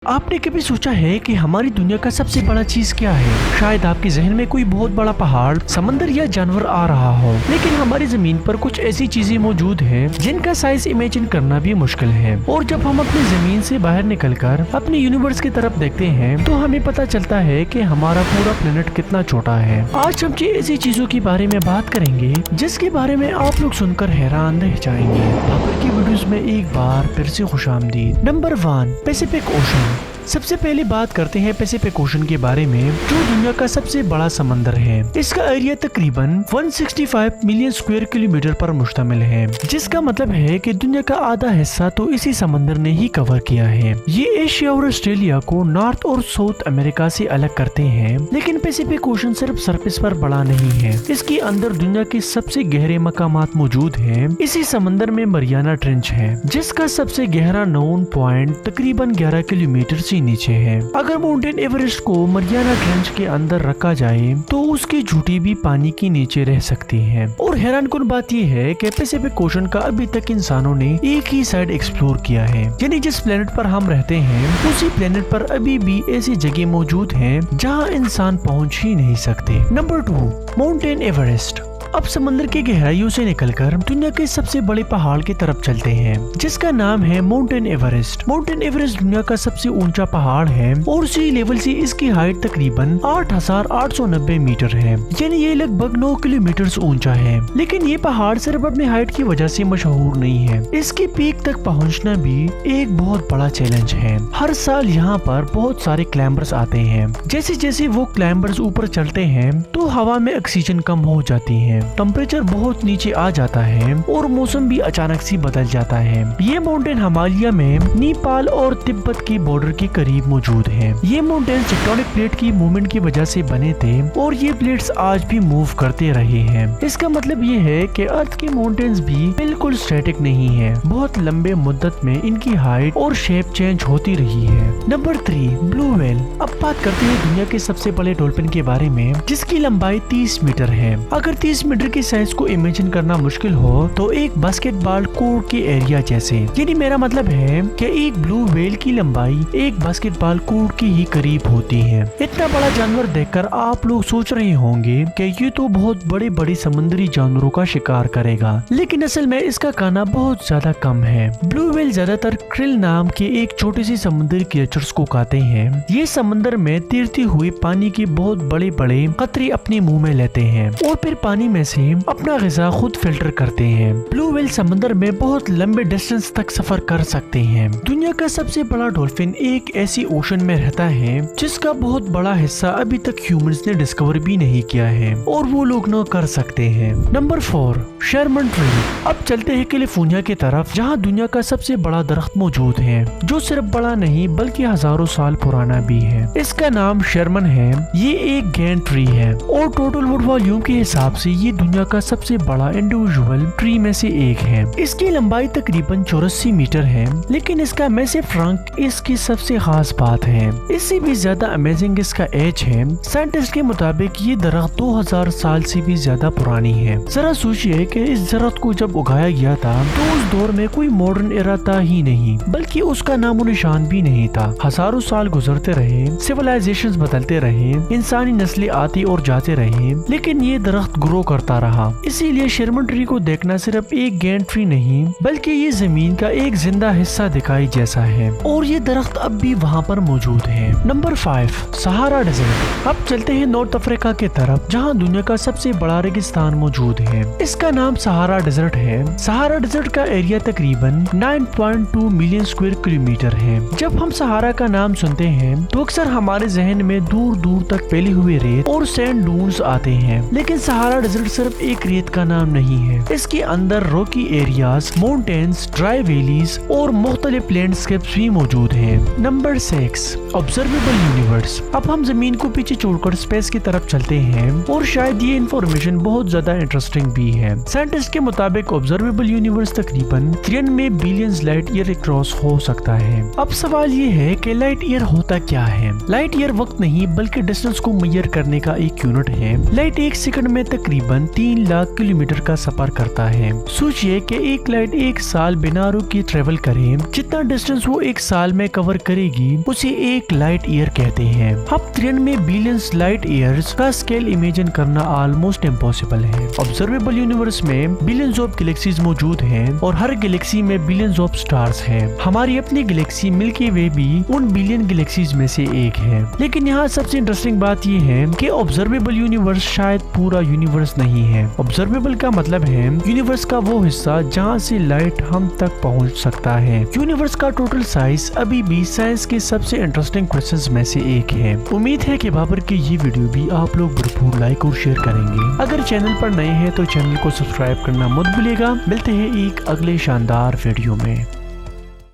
आपने कभी सोचा है कि हमारी दुनिया का सबसे बड़ा चीज क्या है? शायद आपके जहन में कोई बहुत बड़ा पहाड़, समंदर या जानवर आ रहा हो, लेकिन हमारी जमीन पर कुछ ऐसी चीजें मौजूद हैं जिनका साइज इमेजिन करना भी मुश्किल है। और जब हम अपनी जमीन से बाहर निकलकर अपने यूनिवर्स की तरफ देखते हैं तो हमें पता चलता है कि हमारा पूरा प्लेनेट कितना छोटा है। आज हम ऐसी चीजों के बारे में बात करेंगे जिसके बारे में आप लोग सुनकर हैरान रह जाएंगे। बाबर की वीडियोस में एक बार फिर से खुशामदीद। Number 1, Pacific ocean. सबसे पहले बात करते हैं पैसिफिक ओशन के बारे में, जो दुनिया का सबसे बड़ा समंदर है। इसका एरिया तकरीबन 165 मिलियन स्क्वायर किलोमीटर पर मुश्तमिल है, जिसका मतलब है कि दुनिया का आधा हिस्सा तो इसी समंदर ने ही कवर किया है। ये एशिया और ऑस्ट्रेलिया को नॉर्थ और साउथ अमेरिका से अलग करते हैं, लेकिन पैसिफिक ओशन सिर्फ सरफेस पर बड़ा नहीं है। इसके अंदर दुनिया के सबसे गहरे मकामात मौजूद हैं। इसी समंदर में मरियाना ट्रेंच है, जिसका सबसे गहरा नोन पॉइंट तकरीबन 11 किलोमीटर से नीचे है। अगर माउंटेन एवरेस्ट को मरियाना ट्रेंच के अंदर रखा जाए तो उसकी झूठी भी पानी के नीचे रह सकती है। और हैरानकुन बात यह है कि पैसिफिक ओशन का अभी तक इंसानों ने एक ही साइड एक्सप्लोर किया है, यानी जिस प्लेनेट पर हम रहते हैं उसी प्लेनेट पर अभी भी ऐसी जगह मौजूद हैं जहां इंसान पहुंच ही नहीं सकते। Number 2, mountain Everest. अब समंदर की गहराइयों से निकलकर दुनिया के सबसे बड़े पहाड़ की तरफ चलते हैं, जिसका नाम है माउंटेन एवरेस्ट। माउंटेन एवरेस्ट दुनिया का सबसे ऊंचा पहाड़ है और सी लेवल से इसकी हाइट तकरीबन 8,890 मीटर है, यानी ये लगभग 9 किलोमीटर ऊंचा है। लेकिन ये पहाड़ सिर्फ अपने हाइट की वजह से मशहूर नहीं है, इसकी पीक तक पहुँचना भी एक बहुत बड़ा चैलेंज है। हर साल यहाँ पर बहुत सारे क्लाइंबर्स आते हैं। जैसे जैसे वो क्लाइंबर्स ऊपर चलते हैं तो हवा में ऑक्सीजन कम हो जाती है, टेम्परेचर बहुत नीचे आ जाता है और मौसम भी अचानक से बदल जाता है। ये माउंटेन हिमालय में नेपाल और तिब्बत के बॉर्डर के करीब मौजूद है। ये माउंटेन टेक्टोनिक प्लेट की मूवमेंट की वजह से बने थे और ये प्लेट्स आज भी मूव करते रहे हैं। इसका मतलब ये है कि अर्थ के माउंटेन्स भी बिल्कुल स्टैटिक नहीं है, बहुत लंबे मुद्दत में इनकी हाइट और शेप चेंज होती रही है। Number 3, blue whale. अब बात करते हैं दुनिया के सबसे बड़े डॉल्फिन के बारे में, जिसकी लंबाई 30 मीटर है। अगर 30 मीटर की साइज को इमेजिन करना मुश्किल हो तो एक बास्केटबॉल कोर्ट के एरिया जैसे, यानी मेरा मतलब है कि एक ब्लू व्हेल की लंबाई एक बास्केटबॉल कोर्ट के ही करीब होती है। इतना बड़ा जानवर देखकर आप लोग सोच रहे होंगे कि ये तो बहुत बड़े बड़े समुद्री जानवरों का शिकार करेगा, लेकिन असल में इसका खाना बहुत ज्यादा कम है। ब्लू व्हेल ज्यादातर क्रिल नाम के एक छोटे से समुद्री क्रिएचर्स को खाते हैं। ये समंदर में तैरते हुए पानी के बहुत बड़े बड़े कतरे अपने मुंह में लेते हैं और फिर पानी में से अपना ग़िज़ा खुद फिल्टर करते हैं। ब्लू व्हेल समंदर में बहुत लंबे डिस्टेंस तक सफर कर सकते हैं। दुनिया का सबसे बड़ा डॉल्फिन एक ऐसी ओशन में रहता है जिसका बहुत बड़ा हिस्सा अभी तक ह्यूमंस ने डिस्कवर भी नहीं किया है और वो लोग न कर सकते हैं। Number 4, Sherman tree. अब चलते हैं कैलिफोर्निया की तरफ, जहाँ दुनिया का सबसे बड़ा दरख्त मौजूद है, जो सिर्फ बड़ा नहीं बल्कि हजारों साल पुराना भी है। इसका नाम शर्मन है। ये एक गैंड ट्री है और टोटल वुड वॉल्यूम के हिसाब से ये दुनिया का सबसे बड़ा इंडिविजुअल ट्री में से एक है। इसकी लंबाई तकरीबन 84 मीटर है, लेकिन इसका मैसिव ट्रंक इसकी सबसे खास बात है। इससे भी ज्यादा अमेजिंग इसका एज है। साइंटिस्ट के मुताबिक ये दरख्त 2000 साल से भी ज्यादा पुरानी है। जरा सोचिए कि इस दरख्त को जब उगाया गया था तो उस दौर में कोई मॉडर्न एरा था ही नहीं, बल्कि उसका नामो निशान भी नहीं था। हजारों साल गुजरते रहे, सिविलाइजेशंस बदलते रहे, इंसानी नस्लें आती और जाते रहे, लेकिन ये दरख्त ग्रो करता रहा। इसीलिए शर्मन ट्री को देखना सिर्फ एक गैंड ट्री नहीं बल्कि ये जमीन का एक जिंदा हिस्सा दिखाई जैसा है, और ये दरख्त अब भी वहाँ पर मौजूद है। Number 5, Sahara desert. अब चलते हैं नॉर्थ अफ्रीका की तरफ, जहाँ दुनिया का सबसे बड़ा रेगिस्तान मौजूद है। इसका नाम सहारा डेजर्ट है। सहारा डेजर्ट का एरिया तकरीबन 9.2 मिलियन स्क्वायर किलोमीटर है। जब हम सहारा का नाम सुनते हैं तो अक्सर हमारे जहन में दूर दूर तक फैले हुए रेत और सैंड डून्स आते हैं, लेकिन सहारा डेजर्ट सिर्फ एक रेत का नाम नहीं है। इसके अंदर Rocky areas, mountains, dry valleys और मुख्तलिफ लैंडस्केप्स भी मौजूद हैं। Number 6, observable universe. अब हम जमीन को पीछे छोड़कर स्पेस की तरफ चलते हैं और शायद ये इंफॉर्मेशन बहुत ज्यादा इंटरेस्टिंग भी है। साइंटिस्ट के मुताबिक ऑब्जर्वेबल यूनिवर्स तकरीबन 93 बिलियन लाइट ईयर क्रॉस हो सकता है। अब सवाल ये है कि लाइट ईयर होता क्या है। लाइट ईयर वक्त नहीं बल्कि डिस्टेंस को मेजर करने का एक यूनिट है। लाइट एक सेकंड में तकरीबन 3 लाख किलोमीटर का सफर करता है। सोचिए कि एक लाइट एक साल बिना रुके ट्रेवल करे, जितना डिस्टेंस वो एक साल में कवर करेगी उसे एक लाइट ईयर कहते हैं। अब 93 बिलियन लाइट ईयर्स का स्केल इमेजिन करना ऑलमोस्ट इम्पॉसिबल है। ऑब्जर्वेबल यूनिवर्स में बिलियंस ऑफ गैलेक्सीज मौजूद हैं और हर गैलेक्सी में बिलियंस ऑफ स्टार्स हैं। हमारी अपनी गैलेक्सी मिल्की वे भी उन बिलियन गैलेक्सीज में से एक है। लेकिन यहाँ सबसे इंटरेस्टिंग बात ये है कि ऑब्जर्वेबल यूनिवर्स शायद पूरा यूनिवर्स नहीं है। ऑब्जर्वेबल का मतलब है यूनिवर्स का वो हिस्सा जहाँ से लाइट हम तक पहुँच सकता है। यूनिवर्स का टोटल साइज अभी भी साइंस के सबसे इंटरेस्टिंग क्वेश्चंस में से एक है। उम्मीद है कि बाबर की ये वीडियो भी आप लोग भरपूर लाइक और शेयर करेंगे। अगर चैनल पर नए हैं तो चैनल को सब्सक्राइब करना मत भूलिएगा। मिलते हैं एक अगले शानदार वीडियो में।